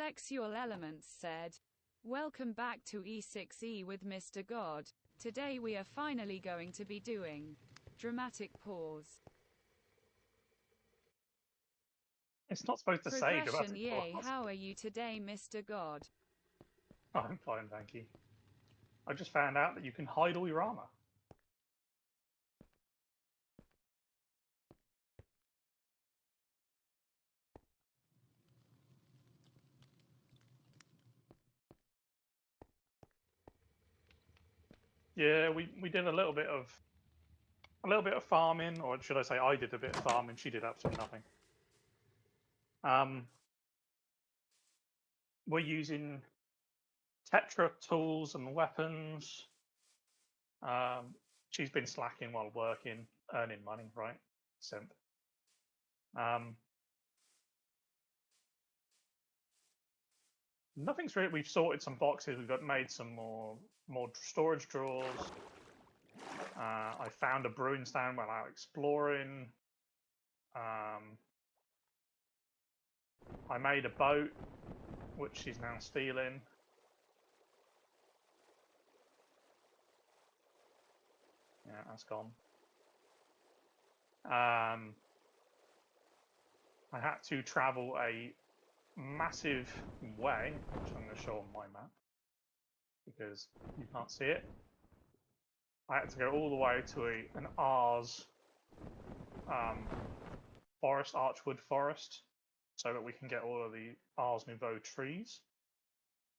Flex Your Elements said, "Welcome back to E6E with Mr. God. Today we are finally going to be doing dramatic pause. It's not supposed to say Progression, dramatic yay. pause. How are you today, Mr. God?" I'm fine, thank you. I just found out that you can hide all your armor. Yeah, we did a little bit of farming, or should I say, I did a bit of farming. She did absolutely nothing. We're using Tetra tools and weapons. She's been slacking while working, earning money, right? Simp. Nothing's really. We've sorted some boxes. We've made some more storage drawers. I found a brewing stand while out exploring. I made a boat, which she's now stealing. Yeah, that's gone. I had to travel a massive way, which I'm going to show on my map because you can't see it. I had to go all the way to an Ars forest, Archwood forest, so that we can get all of the Ars Nouveau trees,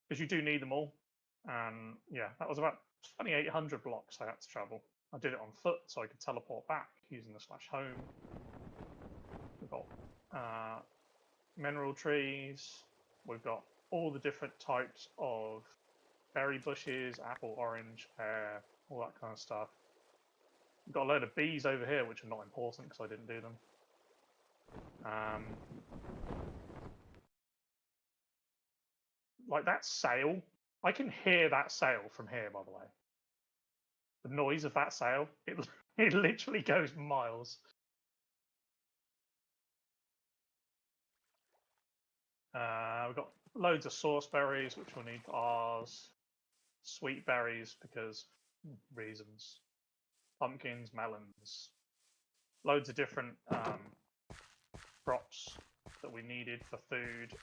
because you do need them all. And yeah, that was about 2,800 blocks I had to travel. I did it on foot, so I could teleport back using the /home. We've got mineral trees. We've got all the different types of berry bushes, apple, orange, pear, all that kind of stuff. We've got a load of bees over here, which are not important because I didn't do them. Like that sail, I can hear that sail from here, by the way. The noise of that sail, it literally goes miles. We've got loads of sauce berries, which we'll need for ours. Sweet berries, because reasons. Pumpkins, melons. Loads of different crops that we needed for food.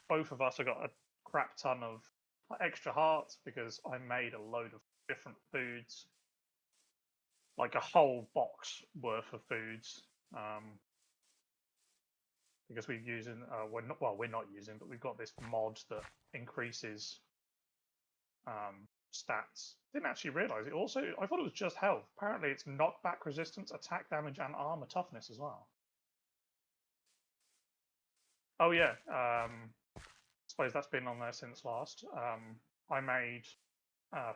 Both of us have got a crap ton of extra hearts because I made a load of different foods. Like a whole box worth of foods. Because we're using, we're not using, but we've got this mod that increases stats. Didn't actually realize it. Also, I thought it was just health. Apparently, it's knockback resistance, attack damage, and armor toughness as well. Oh yeah, I suppose that's been on there since last. I made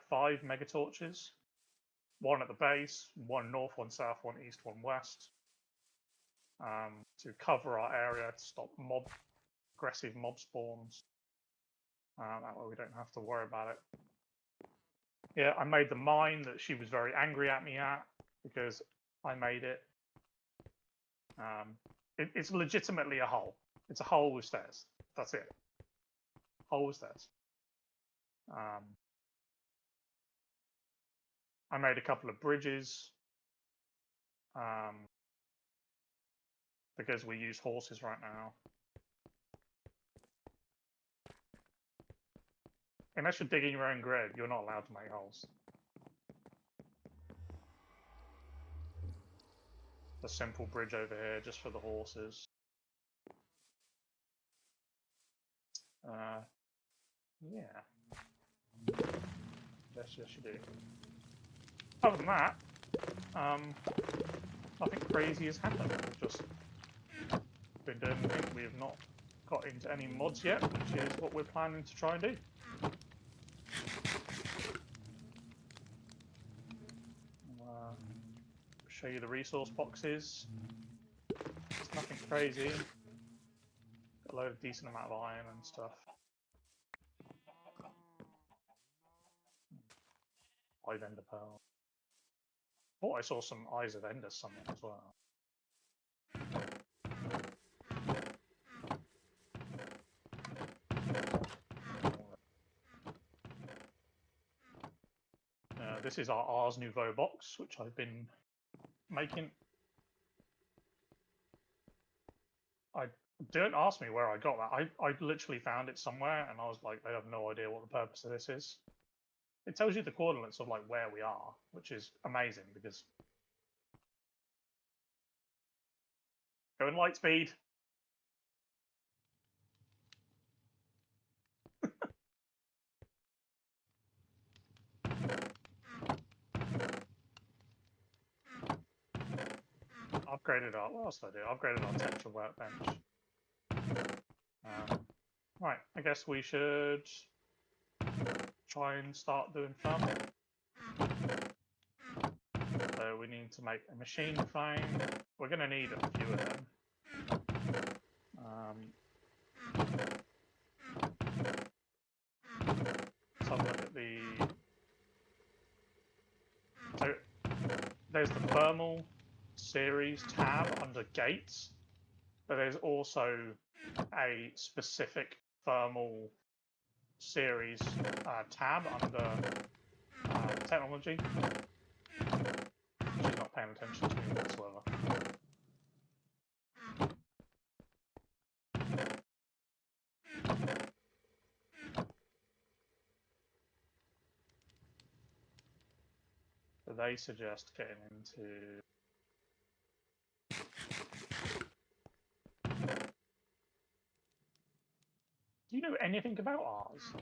5 mega torches, 1 at the base, 1 north, 1 south, 1 east, 1 west. To cover our area, to stop aggressive mob spawns. That way we don't have to worry about it. Yeah, I made the mine that she was very angry at me at because I made it. It's legitimately a hole. It's a hole with stairs. That's it. Hole with stairs. I made a couple of bridges. Because we use horses right now. Unless you're digging your own grave, you're not allowed to make holes. A simple bridge over here just for the horses. Yeah. Yes, you do. Other than that, nothing crazy has happened. We've just been doing anything. We have not got into any mods yet, which is what we're planning to try and do. I'll show you the resource boxes. It's nothing crazy. Got a load of decent amount of iron and stuff. 5 ender pearl. Oh, I saw some eyes of ender summon as well. this is our Ars Nouveau box, which I've been making. Don't ask me where I got that. I literally found it somewhere, and I was like, I have no idea what the purpose of this is. It tells you the coordinates of like where we are, which is amazing because going light speed. Upgraded our, what else did I do? Upgraded our texture workbench. Right, I guess we should try and start doing farming. So we need to make a machine frame. We're going to need a few of them. Let's have a look at the... So there's the thermal series tab under gates, but there's also a specific thermal series tab under technology. She's not paying attention to me whatsoever. So they suggest getting into... Do you know anything about ours?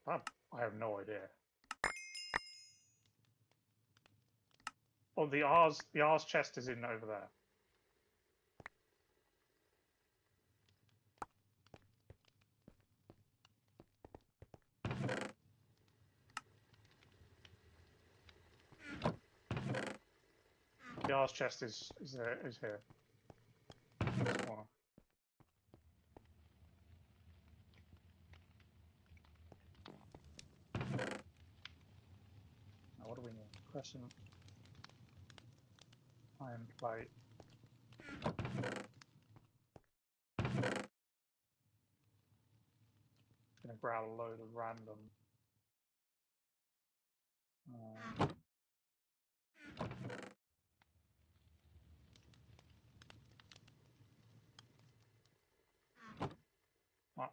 I have no idea. Oh, the R's chest is in over there. The R's chest is here. Now, what do we need? Crescent. Iron plate. Gonna grab a load of random. Right.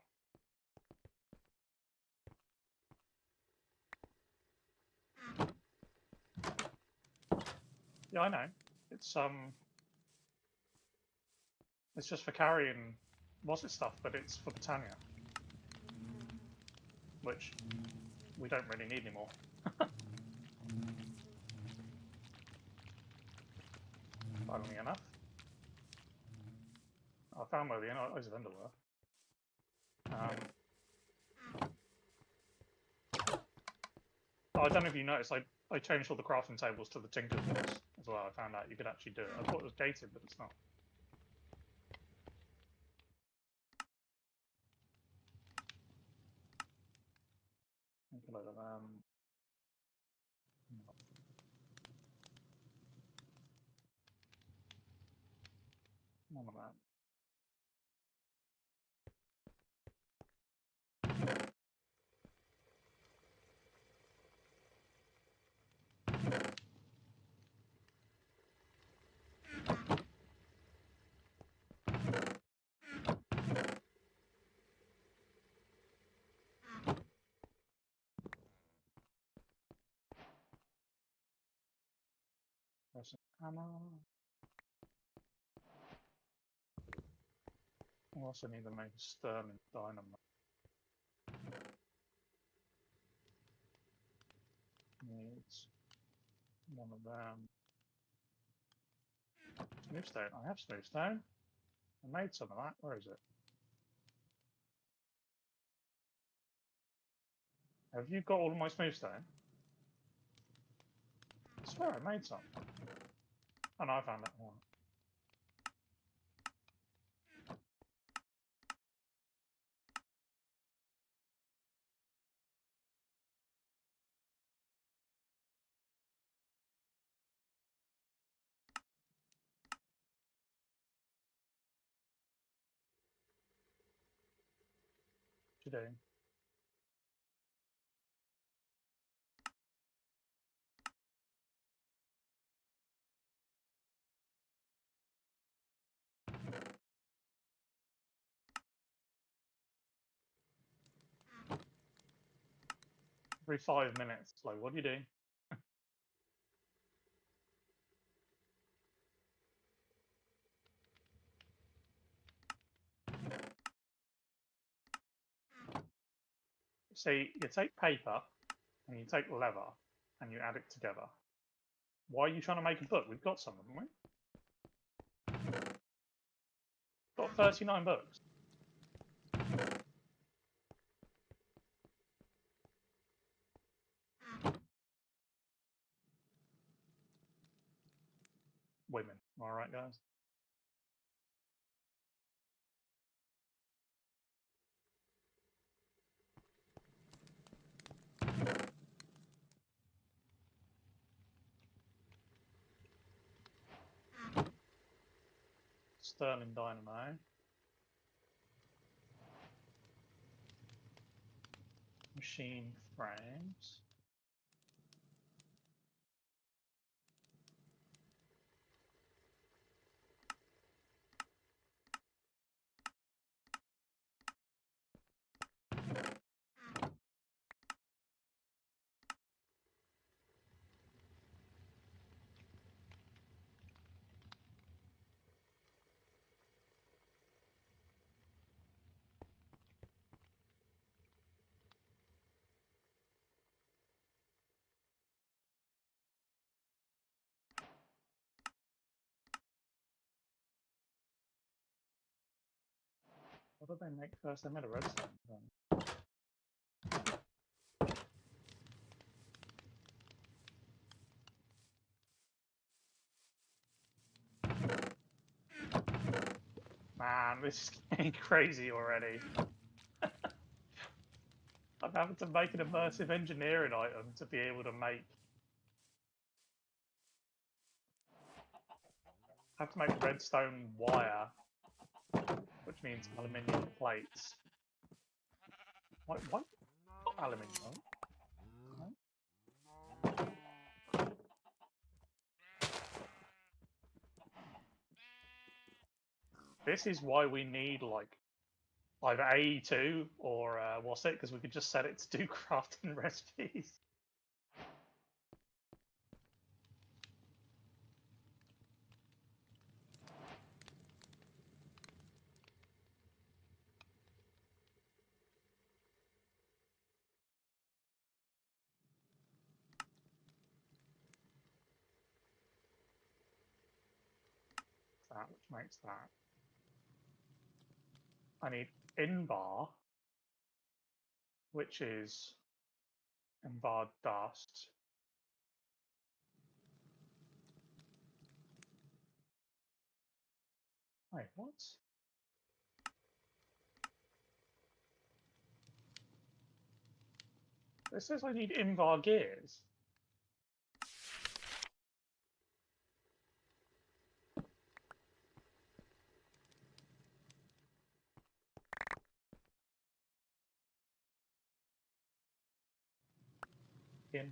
Yeah, I know. It's just for carrying what's it stuff, but it's for Britannia, which we don't really need anymore. Funnily enough. I found where the eyes of Ender were. I don't know if you noticed, I changed all the crafting tables to the Tinker's ones as well. I found out you could actually do it. I thought it was gated, but it's not. Make a load of none of that. There's some ammo. I also need to make a Sterling dynamite. Needs one of them. Smooth stone. I have smooth stone. I made some of that. Where is it? Have you got all of my smooth stone? I swear I made some. Oh no, I found that one. you do? Every 5 minutes. Like, what do you do? See, you take paper and you take leather and you add it together. Why are you trying to make a book? We've got some, haven't we? Got 39 books. Women. All right, guys. Sterling dynamo. Machine frames. What did they make first? They made a redstone. Man, this is getting crazy already. I'm having to make an immersive engineering item to be able to make. I have to make redstone wire, which means aluminium plates. What? Not aluminium. This is why we need like either AE2 or what's it? Because we could just set it to do crafting recipes. That which makes that. I need invar, which is invar dust. Wait, what? It says I need invar gears. In.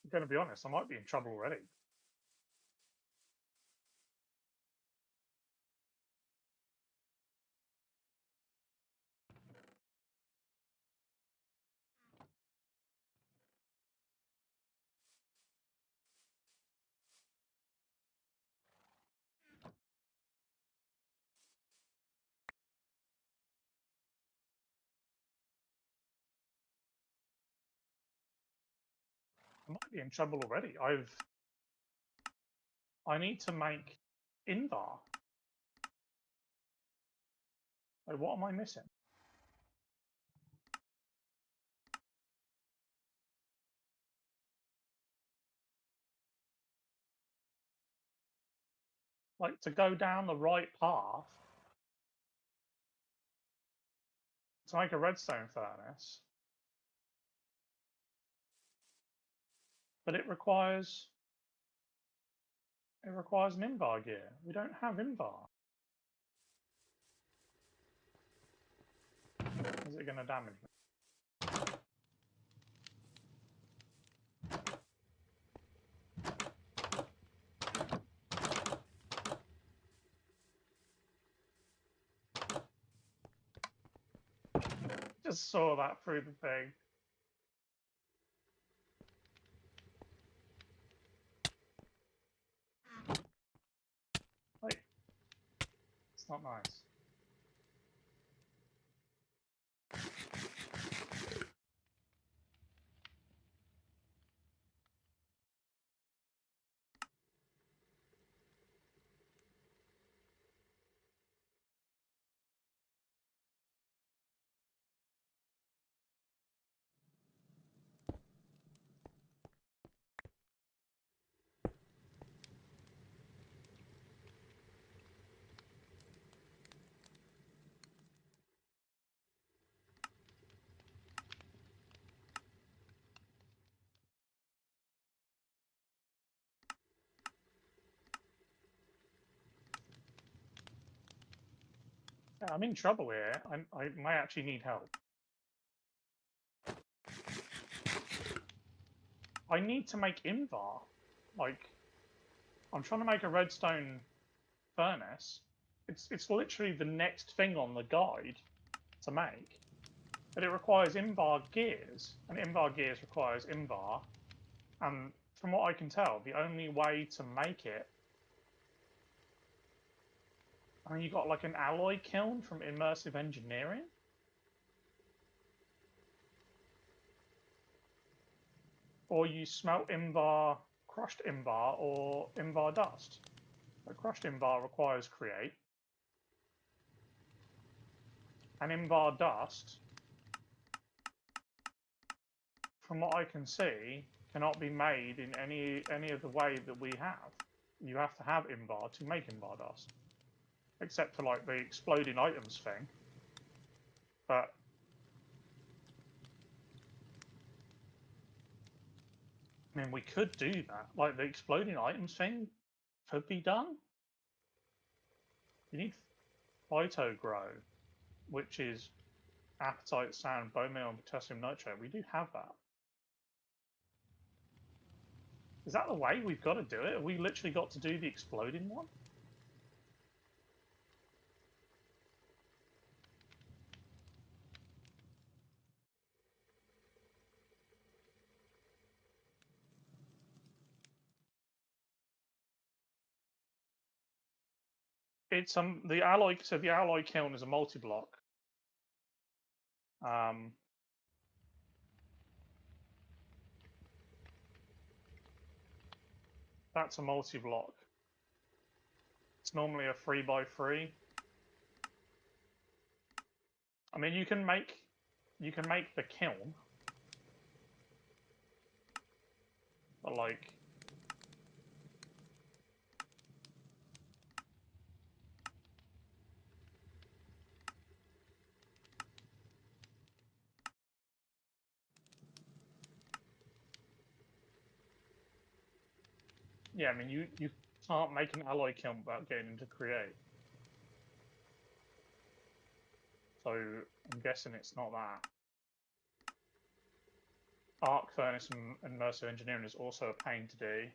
I'm going to be honest, I might be in trouble already. I might be in trouble already. I need to make Invar. Like, what am I missing? Like, to go down the right path to make a redstone furnace, but it requires an Invar gear. We don't have Invar. Is it going to damage me? Just saw that through the thing. Like, it's not nice. Yeah, I'm in trouble here. I might actually need help. I need to make Invar. Like, I'm trying to make a redstone furnace. It's literally the next thing on the guide to make. But it requires Invar gears, and Invar gears requires Invar. And from what I can tell, the only way to make it, I mean, you got like an alloy kiln from Immersive Engineering. Or you smelt Invar, crushed Invar, or Invar dust. But crushed Invar requires create. And Invar dust, from what I can see, cannot be made in any of the way that we have. You have to have Invar to make Invar dust. Except for like the exploding items thing. But I mean, we could do that. Like the exploding items thing could be done. You need Phyto Grow, which is apatite, sand, bone meal, and potassium nitrate. We do have that. Is that the way we've got to do it? Have we literally got to do the exploding one? It's the alloy. So the alloy kiln is a multi-block. That's a multi-block. It's normally a 3x3. I mean, you can make the kiln, but like, yeah, I mean, you can't make an alloy kiln without getting into create. So I'm guessing it's not that. Arc furnace and immersive engineering is also a pain to do.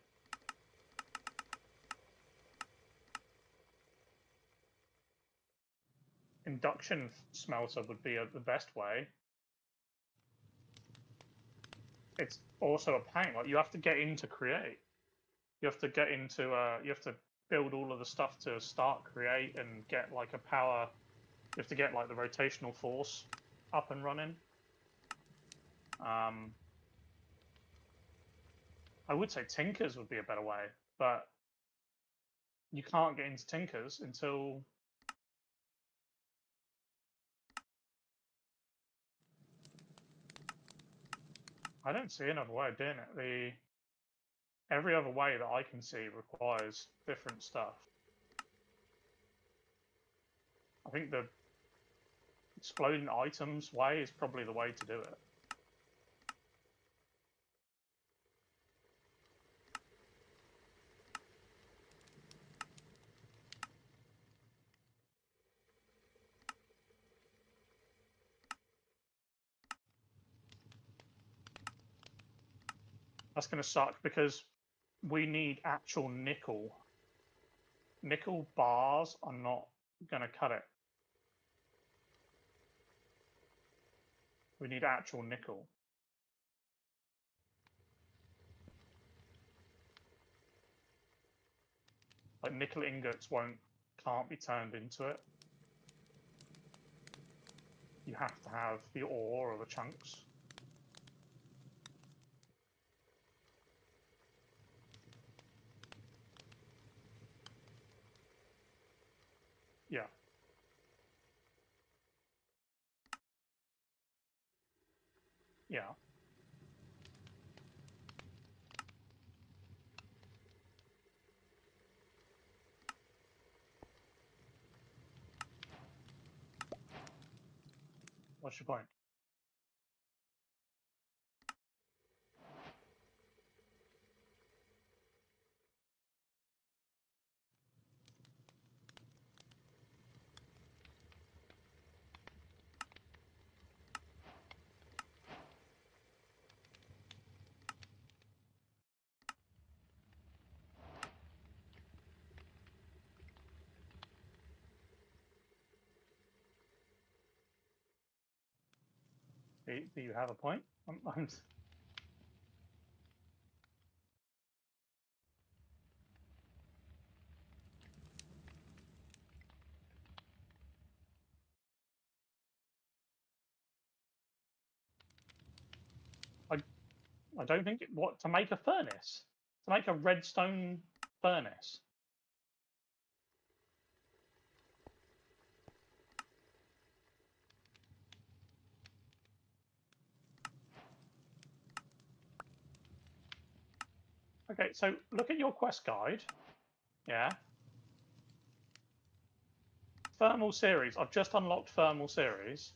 Induction smelter would be the best way. It's also a pain. Like, you have to get into create. You have to get into you have to build all of the stuff to start create and get like a power. You have to get like the rotational force up and running. I would say Tinkers would be a better way, but you can't get into Tinkers until I don't see another way of doing it. Every other way that I can see requires different stuff. I think the exploding items way is probably the way to do it. That's going to suck because we need actual nickel. Nickel bars are not going to cut it. We need actual nickel. Like nickel ingots can't be turned into it. You have to have the ore or the chunks. Yeah. Yeah. What's your point? Do you have a point? I don't think to make a furnace, to make a redstone furnace. Okay, so look at your quest guide. Yeah. Thermal series. I've just unlocked thermal series.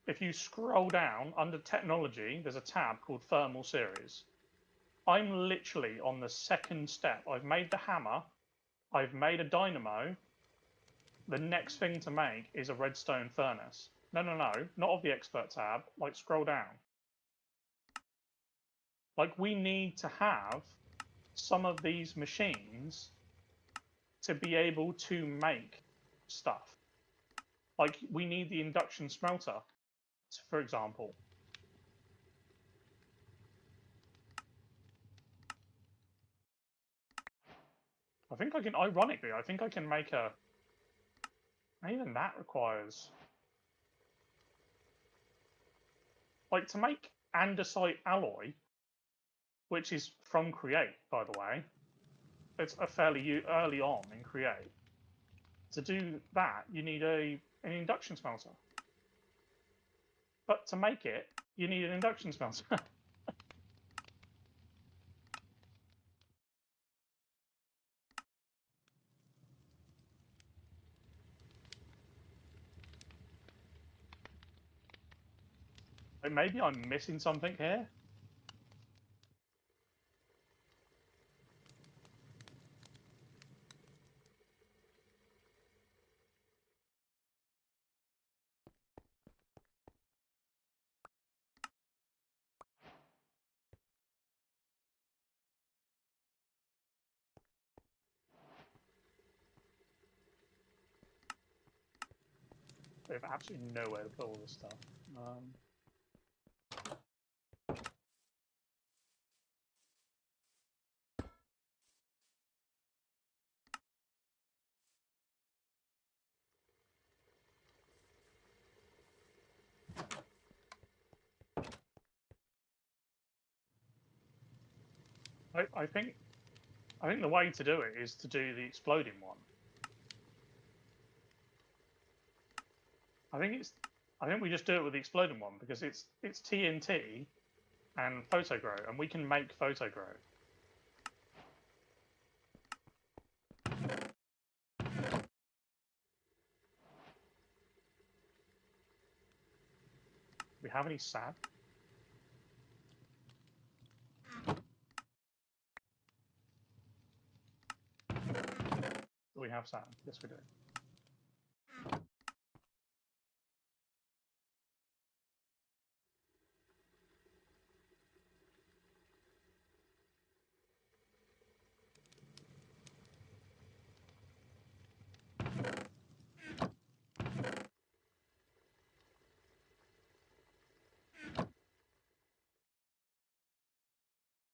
If you scroll down under technology, there's a tab called thermal series. I'm literally on the second step. I've made the hammer. I've made a dynamo. The next thing to make is a redstone furnace. No, not of the expert tab. Like, scroll down. Like, we need to have some of these machines to be able to make stuff. Like, we need the induction smelter, for example. I think I can, ironically, I think I can make a, even that requires, like, to make andesite alloy, which is from Create, by the way. It's a fairly early on in Create. To do that, you need an induction smelter. But to make it, you need an induction smelter. Like, maybe I'm missing something here. We have absolutely nowhere to put all this stuff. I think the way to do it is to do the exploding one. I think we just do it with the exploding one because it's TNT and photogrow, and we can make photogrow. Do we have any sand? Do we have sand? Yes, we do.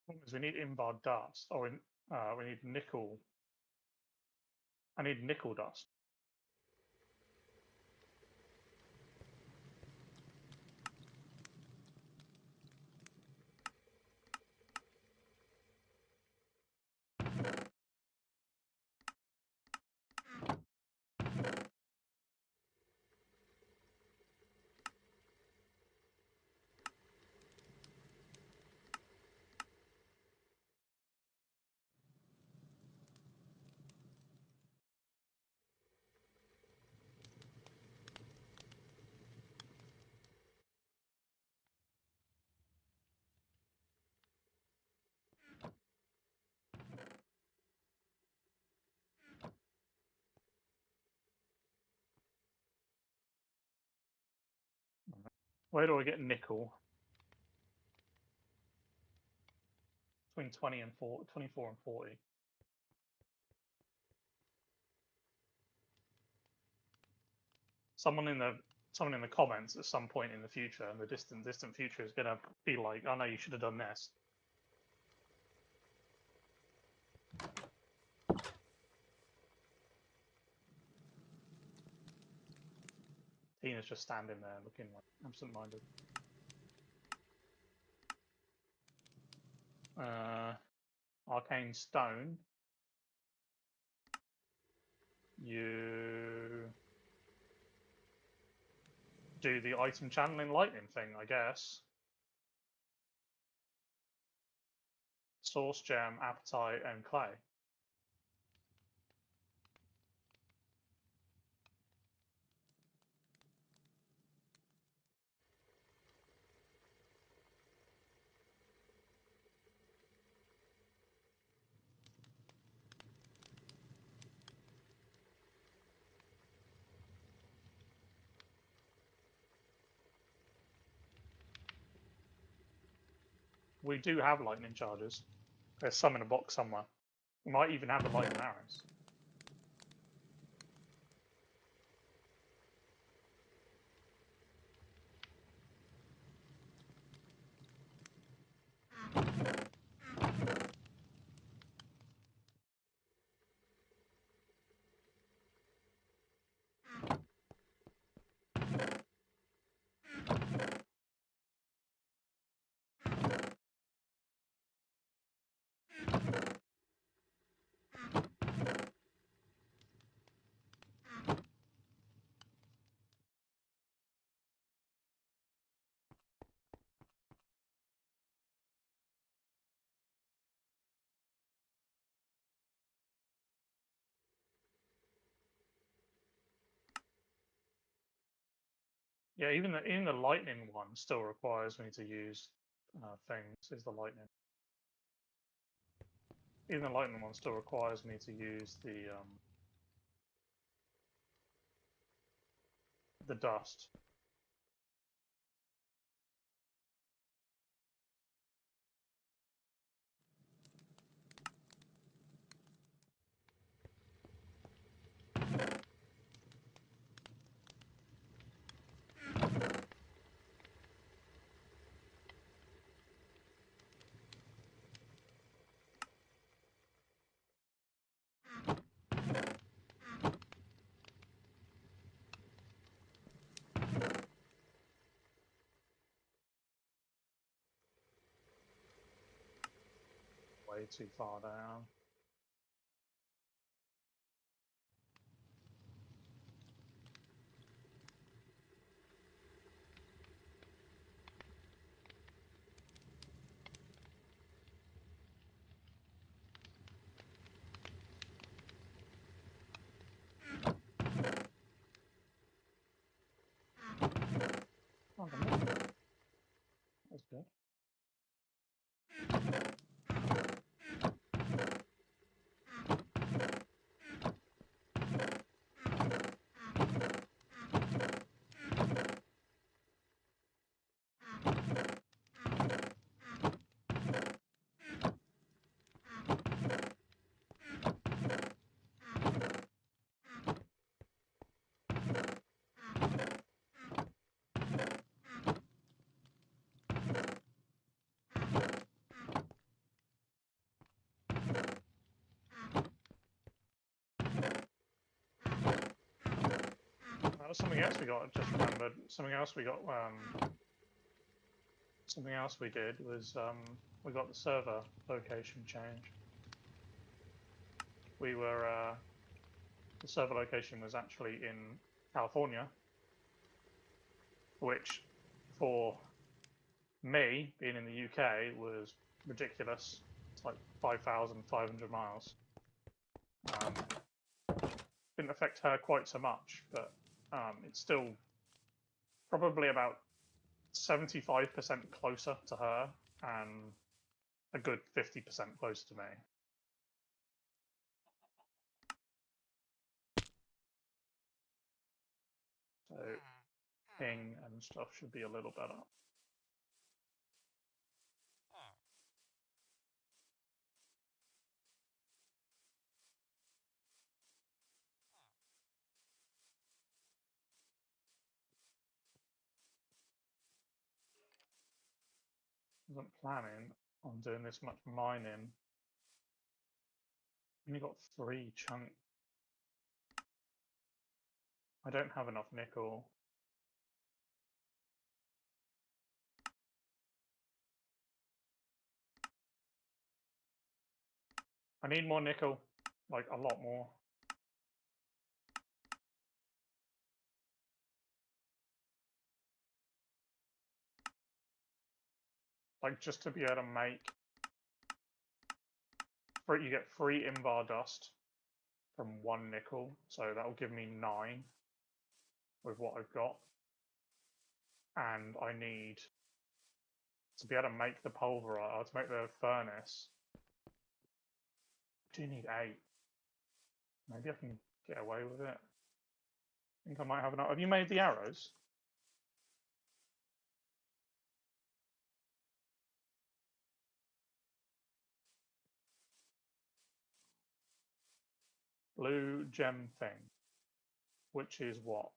Because we need inbar dust, or we need nickel. I need nickel dust. Where do I get nickel? Between 20 and 40, 24 and 40. Someone in the comments at some point in the future, in the distant future, is gonna be like, "Oh no, you should have done this." Tina's just standing there looking like absent-minded. Arcane stone. You do the item channeling lightning thing, I guess. Source gem, appetite, and clay. We do have lightning charges. There's some in a box somewhere. We might even have the lightning arrows. Yeah, even the lightning one still requires me to use things. Is the lightning? Even the lightning one still requires me to use the dust. way too far down. Oh, that's good. That was something else we got. Just remembered something else we got. Something else we did was we got the server location changed. We were the server location was actually in California, which for me being in the UK was ridiculous. It's like 5,500 miles. Didn't affect her quite so much, but it's still probably about 75% closer to her and a good 50% closer to me. So ping and stuff should be a little better. Wasn't planning on doing this much mining. Only got 3 chunk. I don't have enough nickel. I need more nickel, like a lot more. Like just to be able to make, you get 3 invar dust from 1 nickel, so that will give me 9 with what I've got. And I need to be able to make the pulverizer, to make the furnace. I do need 8. Maybe I can get away with it. I think I might have enough. Have you made the arrows? Blue gem thing, which is what?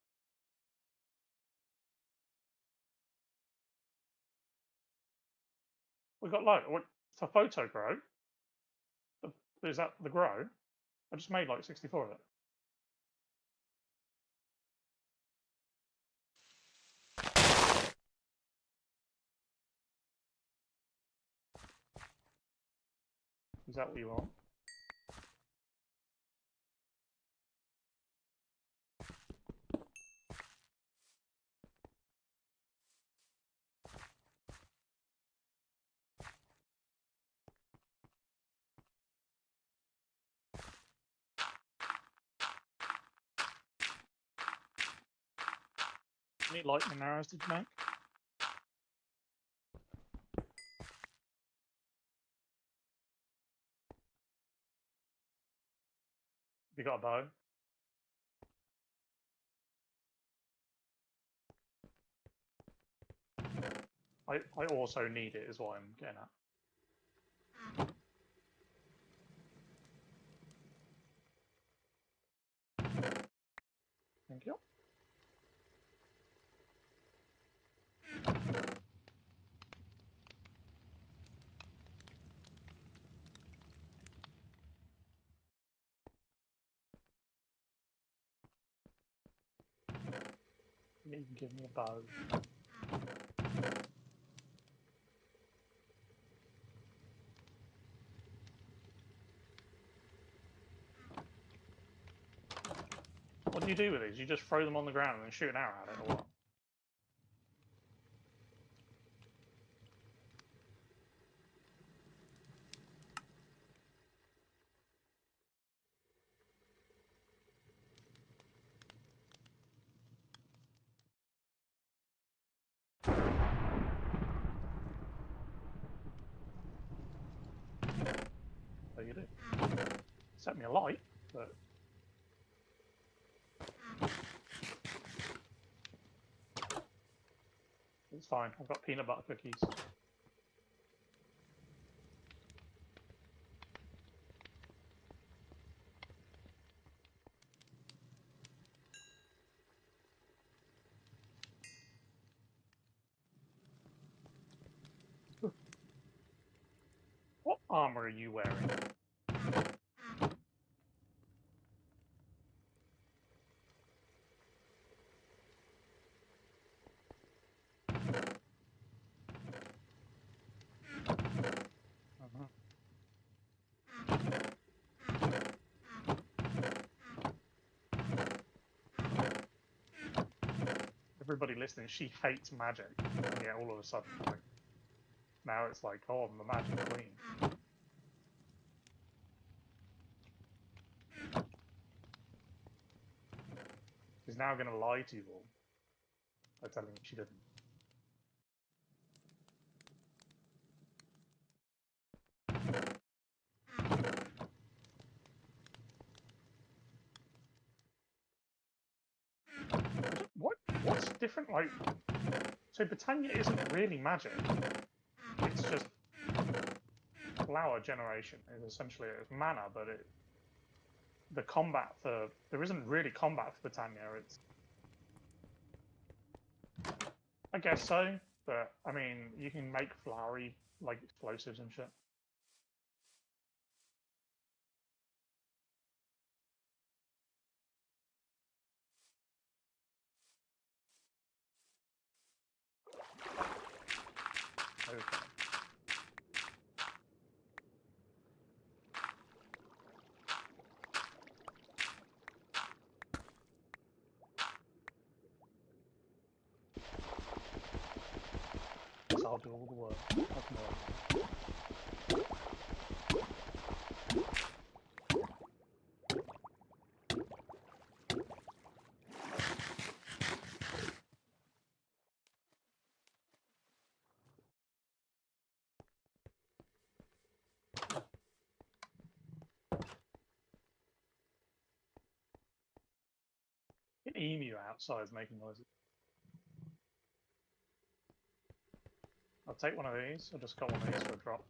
We got like what for photo grow? Is that the grow? I just made like 64 of it. Is that what you want? How many lightning arrows did you make? You got a bow? I also need it, is what I'm getting at. Thank you. You can give me a bow. do you do with these? You just throw them on the ground and then shoot an arrow at it, or what? So you do. Set me alight, but it's fine. I've got peanut butter cookies. What armor are you wearing? Everybody listening, she hates magic. And yet all of a sudden, like, now it's like, oh, I'm the magic queen. She's now going to lie to you all by telling you she didn't. What's different? Like, so Britannia isn't really magic. It's just flower generation. It's essentially it's mana, but the combat for there isn't really combat for Britannia. It's I guess so, but I mean you can make flowery like explosives and shit. Okay. So I'll do all the work. An emu outside is making noises. I'll take one of these. I just got one of these for a drop.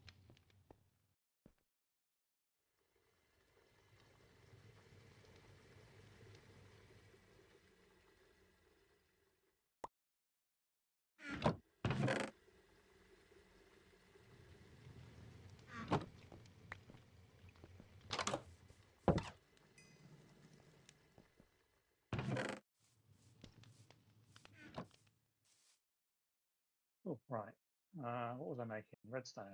Oh, right. What was I making? Redstone.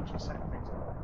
Actually setting things up.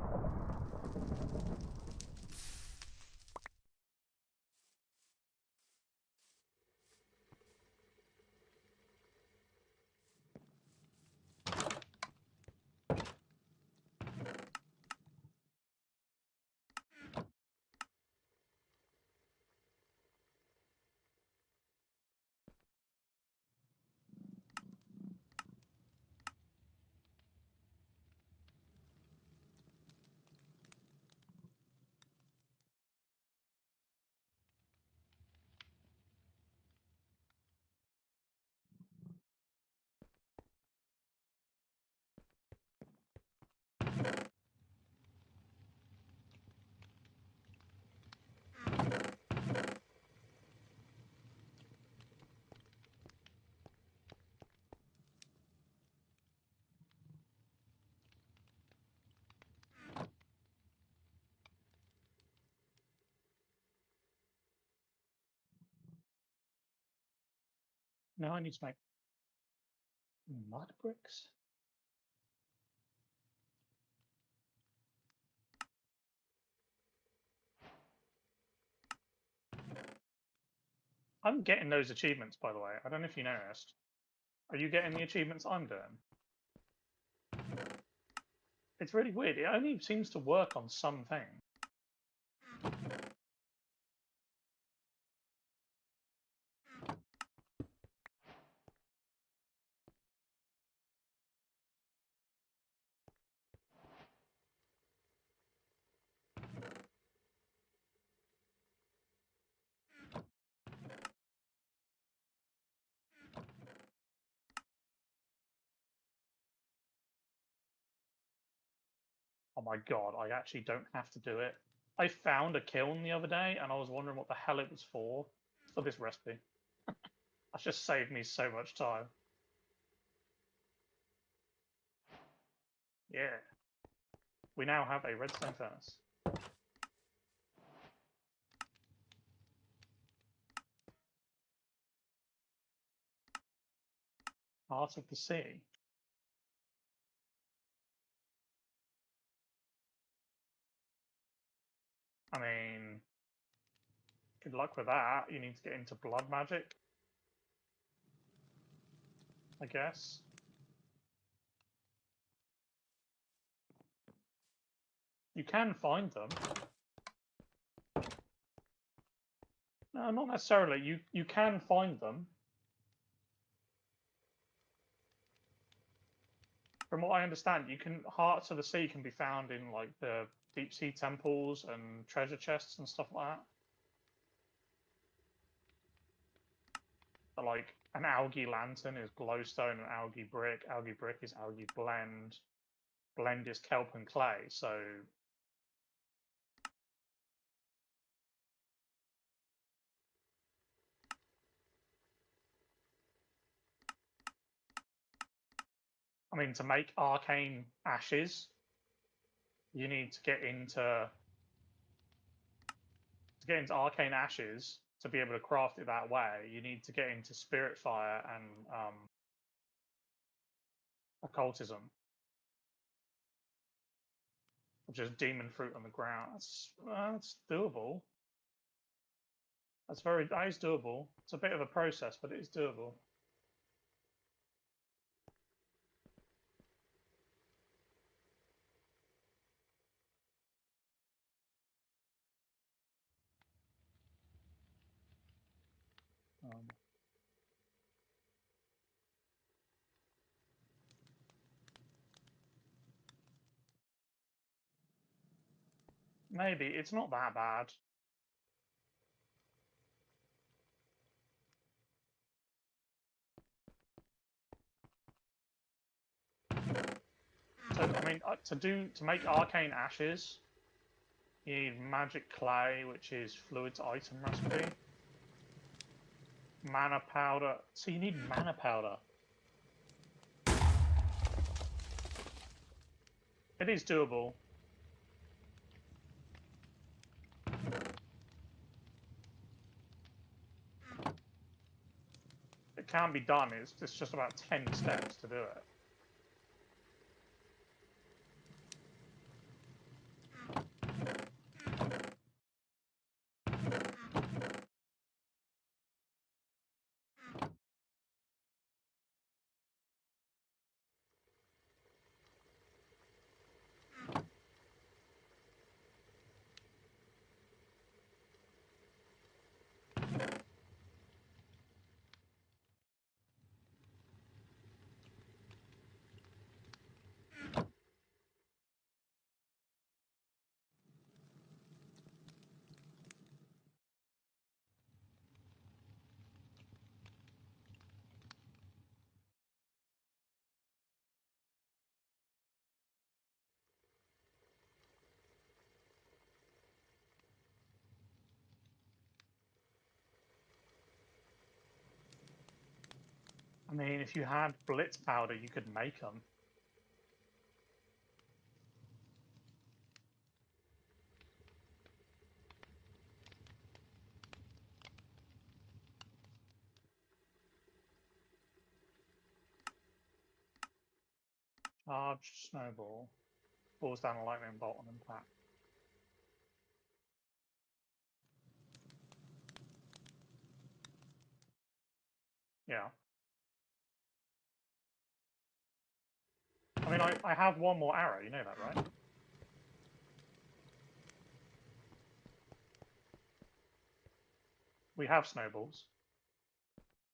Now I need to make mud bricks. I'm getting those achievements, by the way. I don't know if you noticed. Are you getting the achievements I'm doing? It's really weird. It only seems to work on some things. Oh my god, I actually don't have to do it. I found a kiln the other day and I was wondering what the hell it was for this recipe. That's just saved me so much time. Yeah. We now have a redstone furnace. Heart of the sea. I mean, good luck with that. You need to get into blood magic, I guess. You can find them. No, not necessarily. You can find them. From what I understand, hearts of the sea can be found in like the deep sea temples and treasure chests and stuff like that. But like an algae lantern is glowstone and algae brick is algae blend is kelp and clay. So I mean, to make arcane ashes, you need to get into arcane ashes to be able to craft it that way. You need to get into spirit fire and occultism, which is demon fruit on the ground. That's doable. That is doable. It's a bit of a process, but it is doable. Maybe it's not that bad. So I mean, to make arcane ashes, you need magic clay, which is fluid's item recipe. Mana powder. So you need mana powder. It is doable. It can be done. It's just about 10 steps to do it. I mean, if you had blitz powder, you could make them. Large snowball. Falls down a lightning bolt on impact. Yeah. I mean, I have one more arrow, you know that, right? We have snowballs.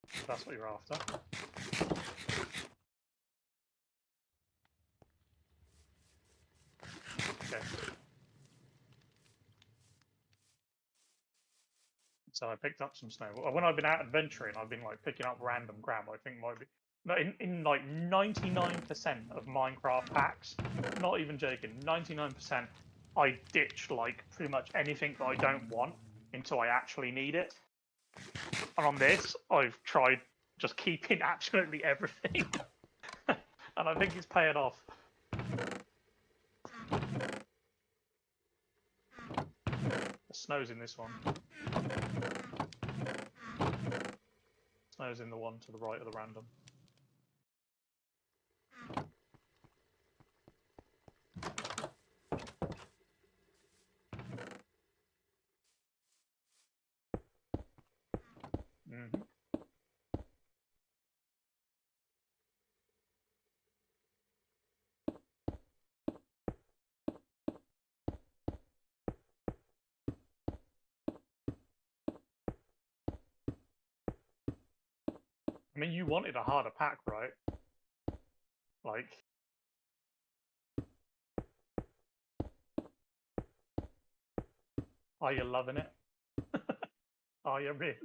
If that's what you're after. Okay. So I picked up some snowballs. When I've been out adventuring, I've been like picking up random crap. I think might be in like 99% of Minecraft packs, not even joking, 99%, I ditch like pretty much anything that I don't want until I actually need it. And on this, I've tried just keeping absolutely everything. And I think it's paying off. The snow's in this one. Snow's in the one to the right of the random. Mm-hmm. I mean, you wanted a harder pack, right? Like, are you loving it? Are you really?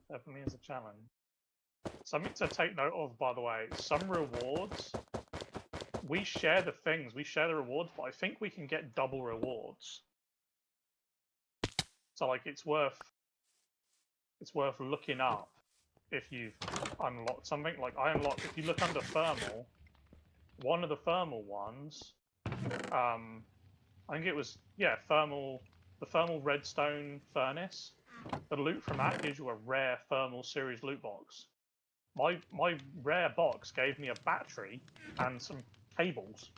Definitely is a challenge. Something to take note of, by the way, some rewards, we share the things, we share the rewards, but I think we can get double rewards. So like it's worth looking up if you've unlocked something. Like I unlocked, if you look under thermal, one of the thermal ones, I think it was, yeah, the thermal redstone furnace. The loot from that gives you a rare thermal series loot box. My rare box gave me a battery and some cables.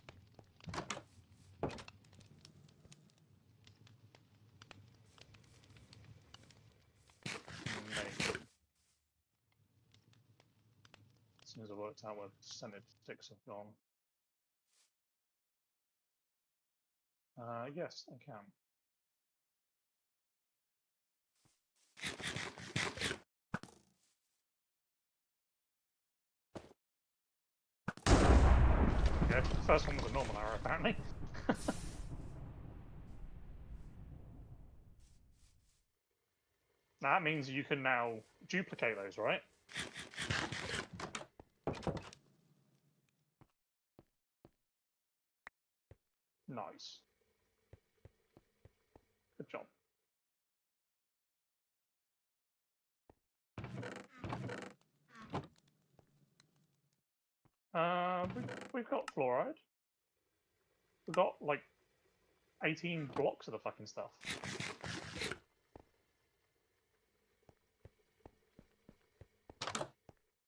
Amazing. As soon as I worked out where the percentage sticks have gone. Yes, I can. Okay, the first one was a normal arrow, apparently. Now, that means you can now duplicate those, right? Nice. Good job. We've got fluoride. We've got like 18 blocks of the fucking stuff.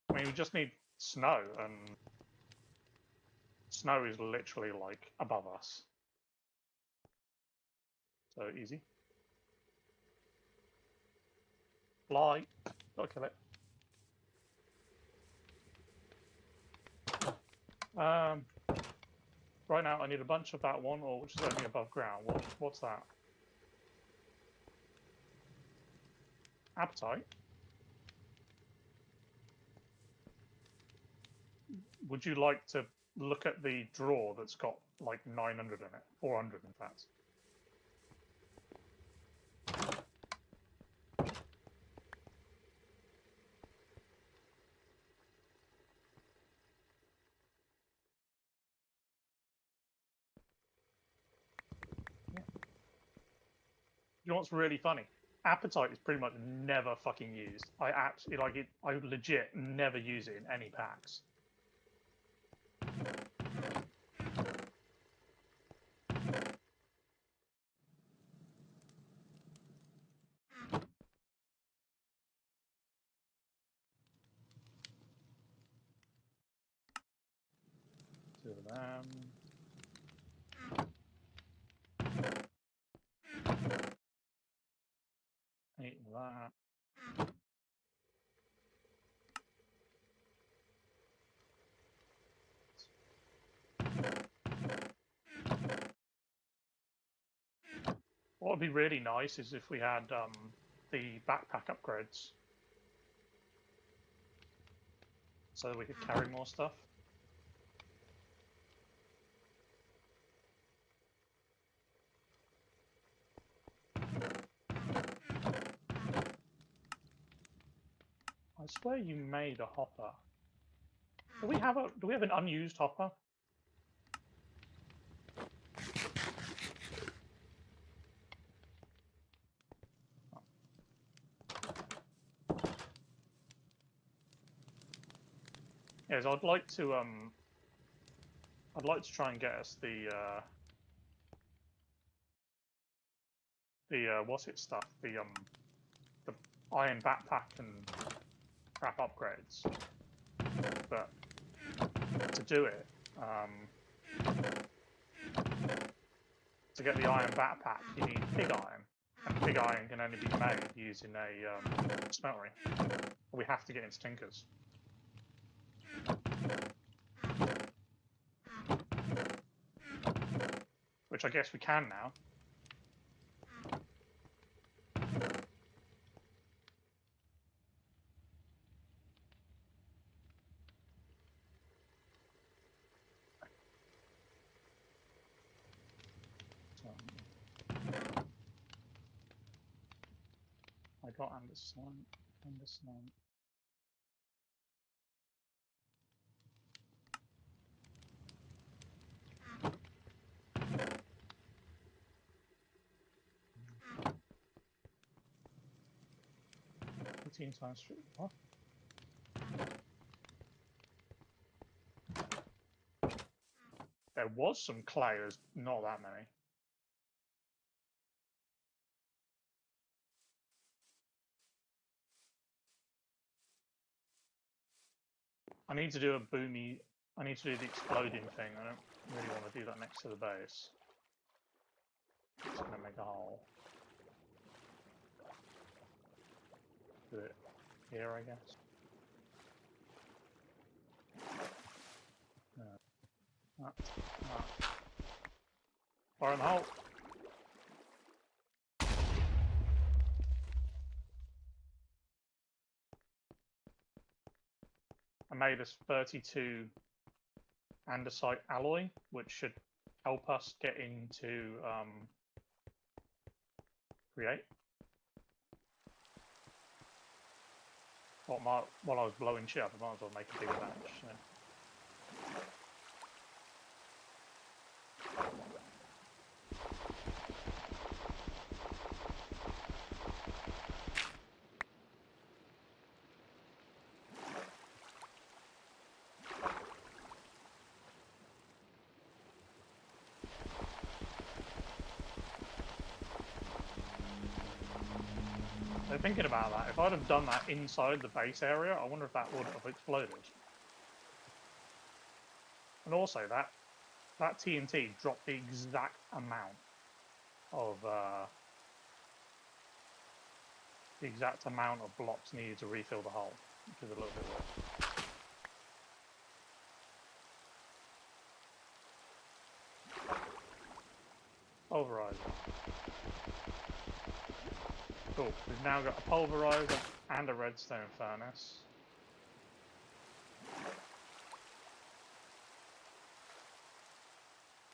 I mean, we just need snow, and snow is literally like above us. So easy. Fly. Gotta kill it. Right now I need a bunch of that one, or which is only above ground. What's that? Appetite? Would you like to look at the drawer that's got like 900 in it? 400 in fact. Yeah. You know what's really funny? Appetite is pretty much never fucking used. I actually like it. I legit never use it in any packs. 2 of them. Eight of that. What would be really nice is if we had the backpack upgrades, so that we could carry more stuff. I swear you made a hopper. Do we have an unused hopper? Yes, I'd like to try and get us the what's it stuff, the iron backpack and crap upgrades. But to do it, to get the iron backpack, you need pig iron, and pig iron can only be made using a smeltery. We have to get into Tinkers. Which I guess we can now. I got Anderson. Times 3. What? There was some clay, there's not that many. I need to do a boomy. I need to do the exploding thing. I don't really want to do that next to the base. It's going to make a hole. Do it here, I guess. No. That. Fire in the hole. I made this 32 andesite alloy, which should help us get into create. While I was blowing shit up, I might as well make a bigger batch. So. So thinking about that, if I'd have done that inside the base area, I wonder if that would have exploded. And also, that TNT dropped the exact amount of blocks needed to refill the hole, which is a little bit weird. Pulverizer. Cool. We've now got a pulverizer and a redstone furnace.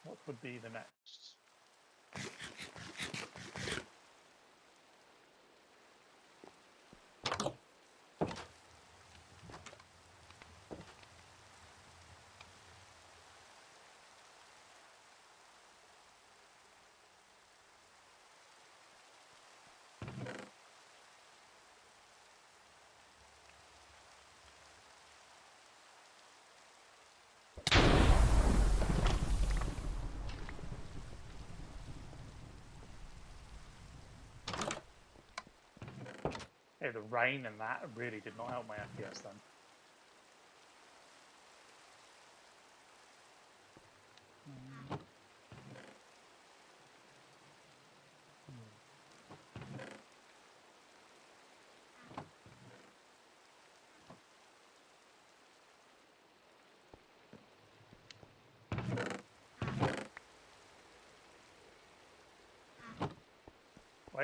What would be the next? Yeah, the rain and that really did not help my FPS then.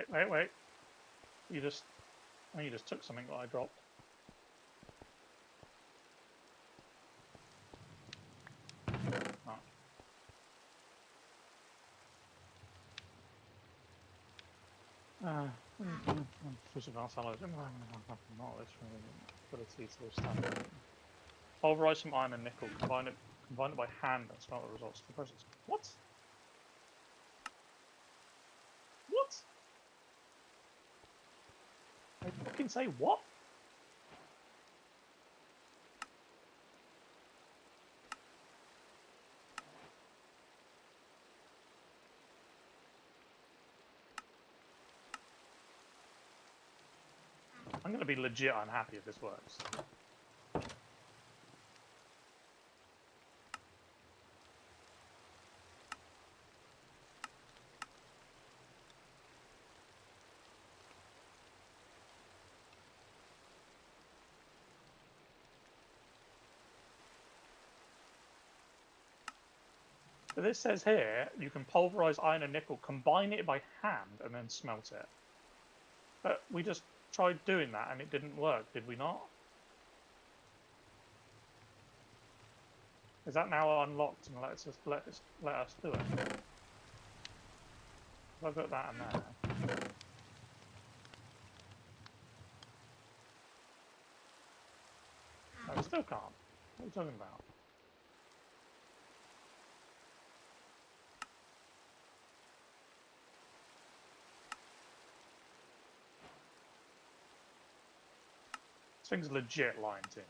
Wait. You just took something that I dropped. Oh. Fish advanced alloys. Not this ability to withstand. Pulverize some iron and nickel. Combine it by hand and smelt the results of the process. What? What? I fucking say what? I'm going to be legit unhappy if this works. So this says here, you can pulverize iron and nickel, combine it by hand, and then smelt it. But we just tried doing that and it didn't work, did we not? Is that now unlocked and let us do it? If I put that in there. No, we still can't. What are you talking about? This thing's legit lying to me.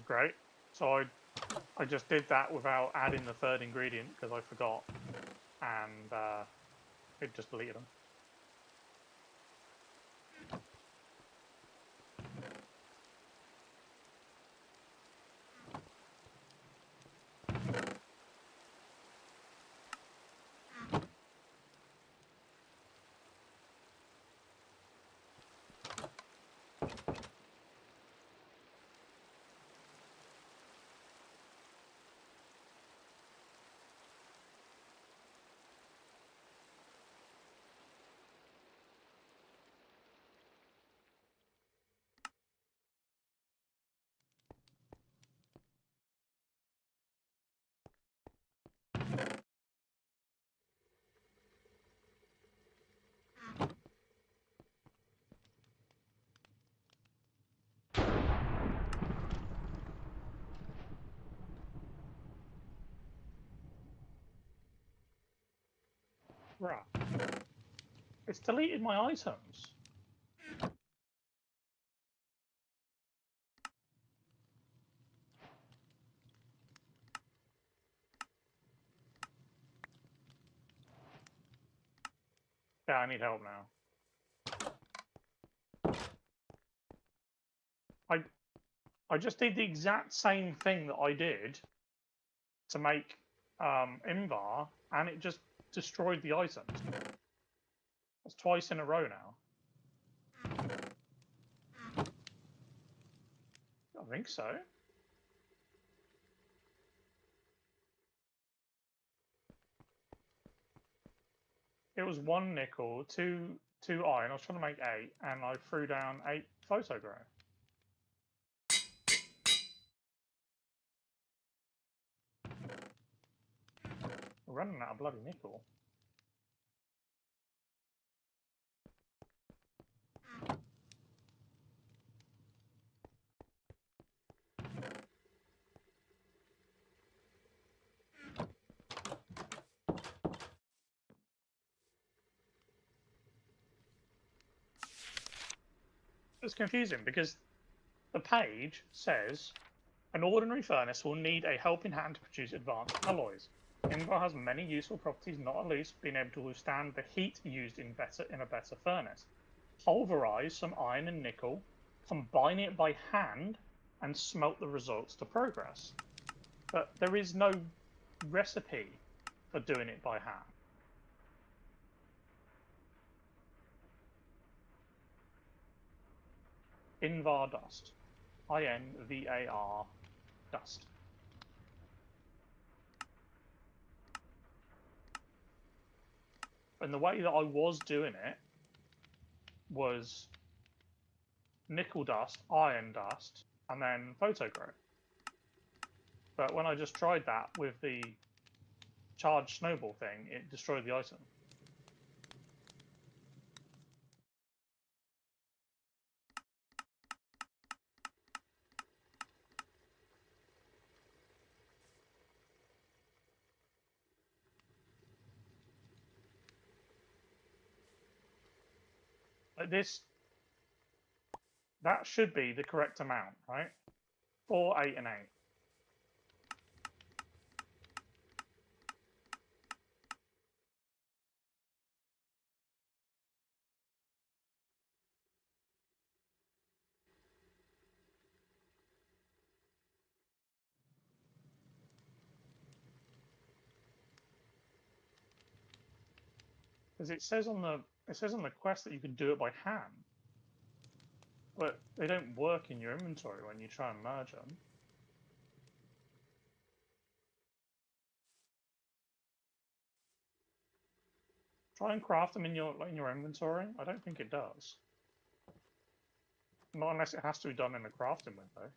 Great. So I just did that without adding the third ingredient because I forgot, and it just deleted them. Right. It's deleted my items. Yeah, I need help now. I just did the exact same thing that I did to make Invar, and it just destroyed the items. That's twice in a row now. I think so. It was 1 nickel, 2 iron. I was trying to make 8, and I threw down 8 photogrow. We're running out of bloody nickel. it's confusing because the page says an ordinary furnace will need a helping hand to produce advanced alloys. Invar has many useful properties, not least being able to withstand the heat used in a better furnace. Pulverize some iron and nickel, combine it by hand, and smelt the results to progress. But there is no recipe for doing it by hand. Invar dust. INVAR dust. And the way that I was doing it was nickel dust, iron dust, and then photogrow. But when I just tried that with the charged snowball thing, it destroyed the item. Like this, that should be the correct amount, right? 4, 8, and 8. Because it says on the quest that you can do it by hand, but they don't work in your inventory when you try and merge them. Try and craft them in your inventory. I don't think it does. Not unless it has to be done in the crafting window.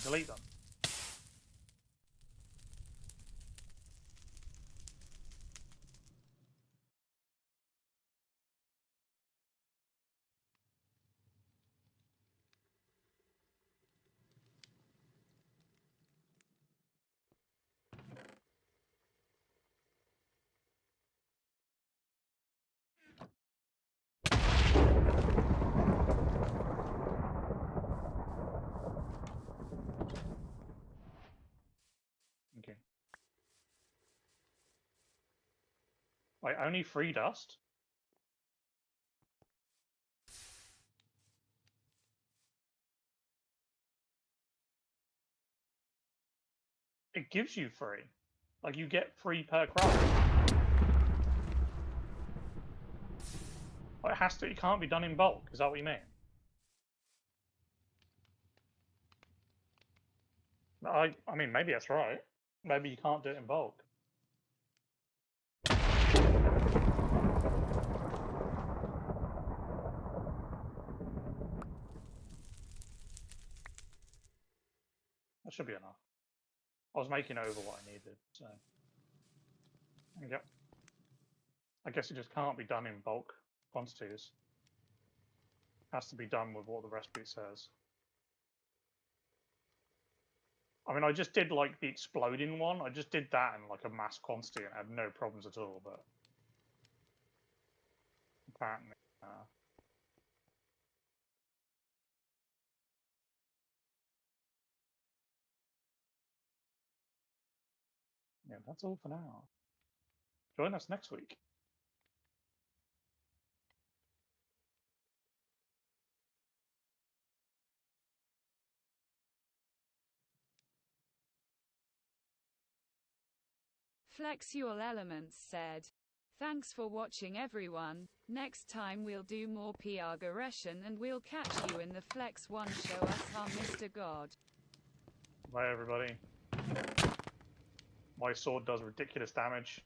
Delete them. Okay. Wait, only 3 dust? It gives you 3. Like, you get 3 per craft. Well, it can't be done in bulk, is that what you mean? I mean, maybe that's right. Maybe you can't do it in bulk. That should be enough. I was making over what I needed, so. Yep. I guess it just can't be done in bulk quantities. It has to be done with what the recipe says. I mean, I just did like the exploding one. I just did that in like a mass quantity and had no problems at all, but apparently, yeah, that's all for now. Join us next week. Flex Your Elements said, Thanks for watching everyone. Next time we'll do more PR aggression and we'll catch you in the Flex 1. Show us our Mr. God. Bye everybody. My sword does ridiculous damage.